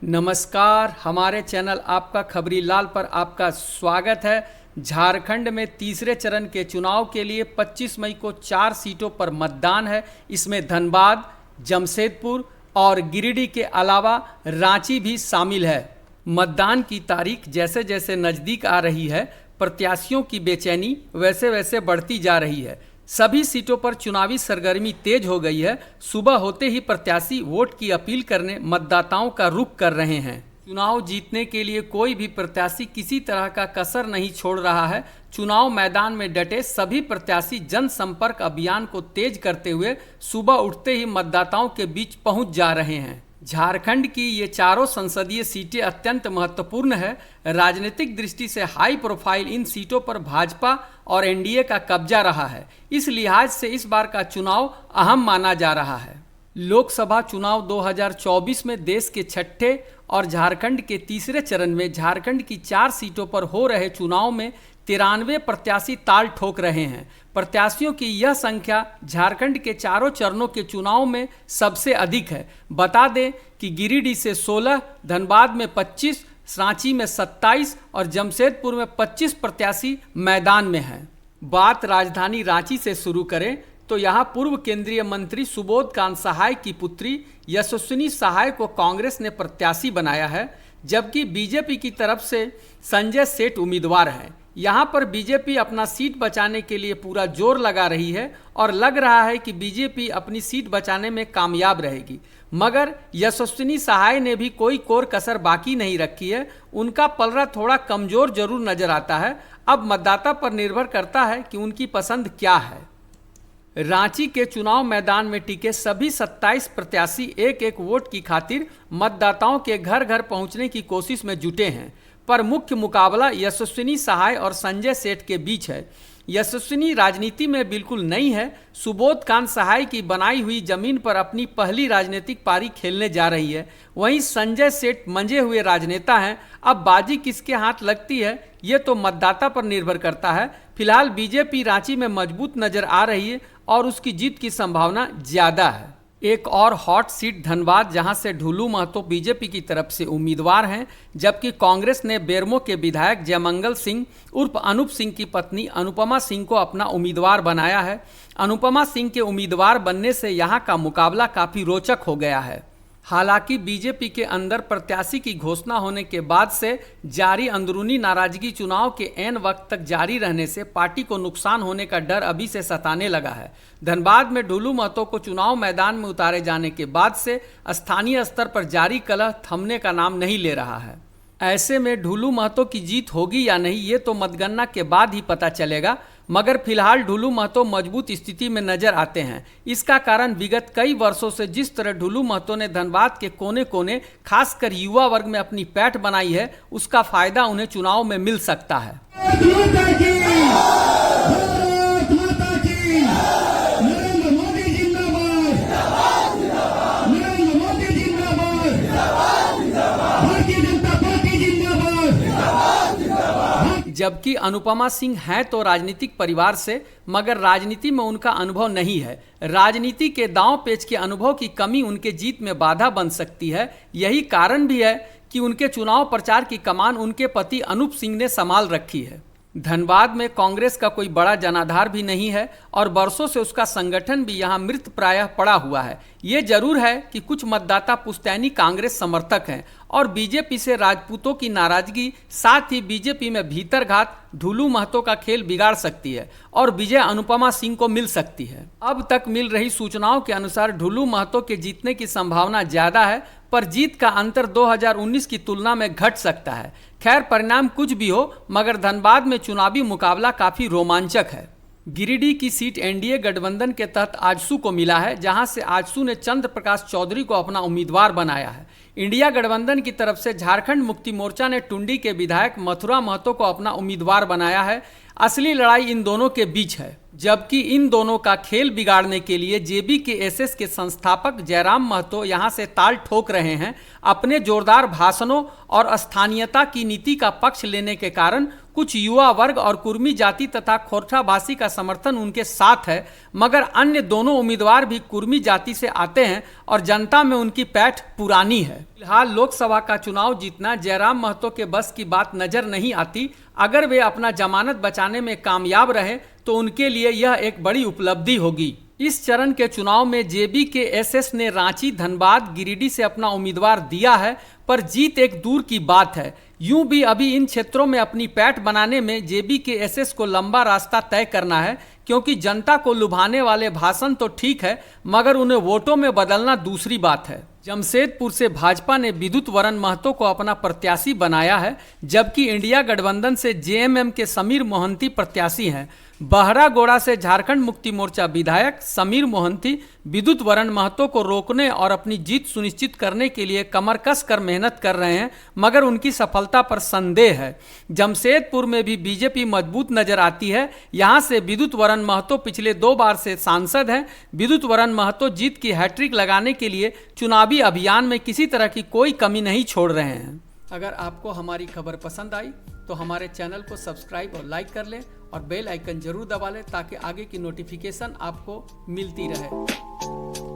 नमस्कार, हमारे चैनल आपका खबरी लाल पर आपका स्वागत है। झारखंड में तीसरे चरण के चुनाव के लिए 25 मई को 4 सीटों पर मतदान है। इसमें धनबाद, जमशेदपुर और गिरिडीह के अलावा रांची भी शामिल है। मतदान की तारीख जैसे जैसे नज़दीक आ रही है, प्रत्याशियों की बेचैनी वैसे वैसे बढ़ती जा रही है। सभी सीटों पर चुनावी सरगर्मी तेज हो गई है। सुबह होते ही प्रत्याशी वोट की अपील करने मतदाताओं का रुख कर रहे हैं। चुनाव जीतने के लिए कोई भी प्रत्याशी किसी तरह का कसर नहीं छोड़ रहा है। चुनाव मैदान में डटे सभी प्रत्याशी जनसंपर्क अभियान को तेज करते हुए सुबह उठते ही मतदाताओं के बीच पहुंच जा रहे हैं। झारखंड की ये चारों संसदीय सीटें अत्यंत महत्वपूर्ण है। राजनीतिक दृष्टि से हाई प्रोफाइल इन सीटों पर भाजपा और एनडीए का कब्जा रहा है। इस लिहाज से इस बार का चुनाव अहम माना जा रहा है। लोकसभा चुनाव 2024 में देश के छठे और झारखंड के तीसरे चरण में झारखंड की 4 सीटों पर हो रहे चुनाव में 93 प्रत्याशी ताल ठोक रहे हैं। प्रत्याशियों की यह संख्या झारखंड के चारों चरणों के चुनाव में सबसे अधिक है। बता दें कि गिरिडीह से 16, धनबाद में 25, रांची में 27 और जमशेदपुर में 25 प्रत्याशी मैदान में हैं। बात राजधानी रांची से शुरू करें तो यहाँ पूर्व केंद्रीय मंत्री सुबोध कांत सहाय की पुत्री यशस्विनी सहाय को कांग्रेस ने प्रत्याशी बनाया है, जबकि बीजेपी की तरफ से संजय सेठ उम्मीदवार हैं। यहाँ पर बीजेपी अपना सीट बचाने के लिए पूरा जोर लगा रही है और लग रहा है कि बीजेपी अपनी सीट बचाने में कामयाब रहेगी। मगर यशस्विनी सहाय ने भी कोई कोर कसर बाकी नहीं रखी है। उनका पलड़ा थोड़ा कमजोर जरूर नजर आता है। अब मतदाता पर निर्भर करता है कि उनकी पसंद क्या है। रांची के चुनाव मैदान में टिके सभी 27 प्रत्याशी एक एक वोट की खातिर मतदाताओं के घर घर पहुंचने की कोशिश में जुटे हैं, पर मुख्य मुकाबला यशस्विनी सहाय और संजय सेठ के बीच है। यशस्विनी राजनीति में बिल्कुल नई है। सुबोध कांत सहाय की बनाई हुई जमीन पर अपनी पहली राजनीतिक पारी खेलने जा रही है। वहीं संजय सेठ मंजे हुए राजनेता हैं। अब बाजी किसके हाथ लगती है ये तो मतदाता पर निर्भर करता है। फिलहाल बीजेपी रांची में मजबूत नजर आ रही है और उसकी जीत की संभावना ज्यादा है। एक और हॉट सीट धनबाद, जहां से ढुलू महतो बीजेपी की तरफ से उम्मीदवार हैं, जबकि कांग्रेस ने बेरमो के विधायक जयमंगल सिंह उर्फ अनूप सिंह की पत्नी अनुपमा सिंह को अपना उम्मीदवार बनाया है। अनुपमा सिंह के उम्मीदवार बनने से यहां का मुकाबला काफ़ी रोचक हो गया है। हालांकि बीजेपी के अंदर प्रत्याशी की घोषणा होने के बाद से जारी अंदरूनी नाराजगी चुनाव के ऐन वक्त तक जारी रहने से पार्टी को नुकसान होने का डर अभी से सताने लगा है। धनबाद में ढुलू महतो को चुनाव मैदान में उतारे जाने के बाद से स्थानीय स्तर पर जारी कलह थमने का नाम नहीं ले रहा है। ऐसे में ढुलू महतो की जीत होगी या नहीं ये तो मतगणना के बाद ही पता चलेगा, मगर फिलहाल ढुलू महतो मजबूत स्थिति में नजर आते हैं। इसका कारण विगत कई वर्षों से जिस तरह ढुलू महतो ने धनबाद के कोने कोने खासकर युवा वर्ग में अपनी पैठ बनाई है, उसका फायदा उन्हें चुनाव में मिल सकता है। जबकि अनुपमा सिंह हैं तो राजनीतिक परिवार से, मगर राजनीति में उनका अनुभव नहीं है। राजनीति के दांव पेच के अनुभव की कमी उनके जीत में बाधा बन सकती है। यही कारण भी है कि उनके चुनाव प्रचार की कमान उनके पति अनूप सिंह ने संभाल रखी है। धनबाद में कांग्रेस का कोई बड़ा जनाधार भी नहीं है और बरसों से उसका संगठन भी यहाँ मृत प्रायः पड़ा हुआ है। ये जरूर है कि कुछ मतदाता पुश्तैनी कांग्रेस समर्थक हैं और बीजेपी से राजपूतों की नाराजगी, साथ ही बीजेपी में भीतरघात ढुलू महतो का खेल बिगाड़ सकती है और विजय अनुपमा सिंह को मिल सकती है। अब तक मिल रही सूचनाओं के अनुसार ढुलू महतो के जीतने की संभावना ज्यादा है, पर जीत का अंतर 2019 की तुलना में घट सकता है। खैर, परिणाम कुछ भी हो, मगर धनबाद में चुनावी मुकाबला काफी रोमांचक है। गिरिडीह की सीट एनडीए गठबंधन के तहत आजसू को मिला है, जहां से आजसू ने चंद्र प्रकाश चौधरी को अपना उम्मीदवार बनाया है। इंडिया गठबंधन की तरफ से झारखंड मुक्ति मोर्चा ने टुंडी के विधायक मथुरा महतो को अपना उम्मीदवार बनाया है। असली लड़ाई इन दोनों के बीच है, जबकि इन दोनों का खेल बिगाड़ने के लिए JBKSS के संस्थापक जयराम महतो यहां से ताल ठोक रहे हैं। अपने जोरदार भाषणों और स्थानीयता की नीति का पक्ष लेने के कारण कुछ युवा वर्ग और कुर्मी जाति तथा खोरठाभाषी का समर्थन उनके साथ है, मगर अन्य दोनों उम्मीदवार भी कुर्मी जाति से आते हैं और जनता में उनकी पैठ पुरानी है। फिलहाल लोकसभा का चुनाव जीतना जयराम महतो के बस की बात नजर नहीं आती। अगर वे अपना जमानत बचाने में कामयाब रहे तो उनके लिए यह एक बड़ी उपलब्धि होगी। इस चरण के चुनाव में जेबी के एसएस ने रांची, धनबाद, गिरिडीह से अपना उम्मीदवार दिया है, पर जीत एक दूर की बात है। यूं भी अभी इन क्षेत्रों में अपनी पैठ बनाने में जेबी के एसएस को लंबा रास्ता तय करना है, क्योंकि जनता को लुभाने वाले भाषण तो ठीक है, मगर उन्हें वोटों में बदलना दूसरी बात है। जमशेदपुर से भाजपा ने विद्युत वरण महतो को अपना प्रत्याशी बनाया है, जबकि इंडिया गठबंधन से जेएमएम के समीर मोहंती प्रत्याशी हैं। बहरागोड़ा से झारखंड मुक्ति मोर्चा विधायक समीर मोहंती विद्युत वरण महतो को रोकने और अपनी जीत सुनिश्चित करने के लिए कमर कस कर मेहनत कर रहे हैं, मगर उनकी सफलता पर संदेह है। जमशेदपुर में भी बीजेपी मजबूत नजर आती है। यहां से विद्युत वरण महतो पिछले 2 बार से सांसद हैं। विद्युत वरण महतो जीत की हैट्रिक लगाने के लिए चुनावी अभियान में किसी तरह की कोई कमी नहीं छोड़ रहे हैं। अगर आपको हमारी खबर पसंद आई तो हमारे चैनल को सब्सक्राइब और लाइक कर लें और बेल आइकन जरूर दबा लें, ताकि आगे की नोटिफिकेशन आपको मिलती रहे।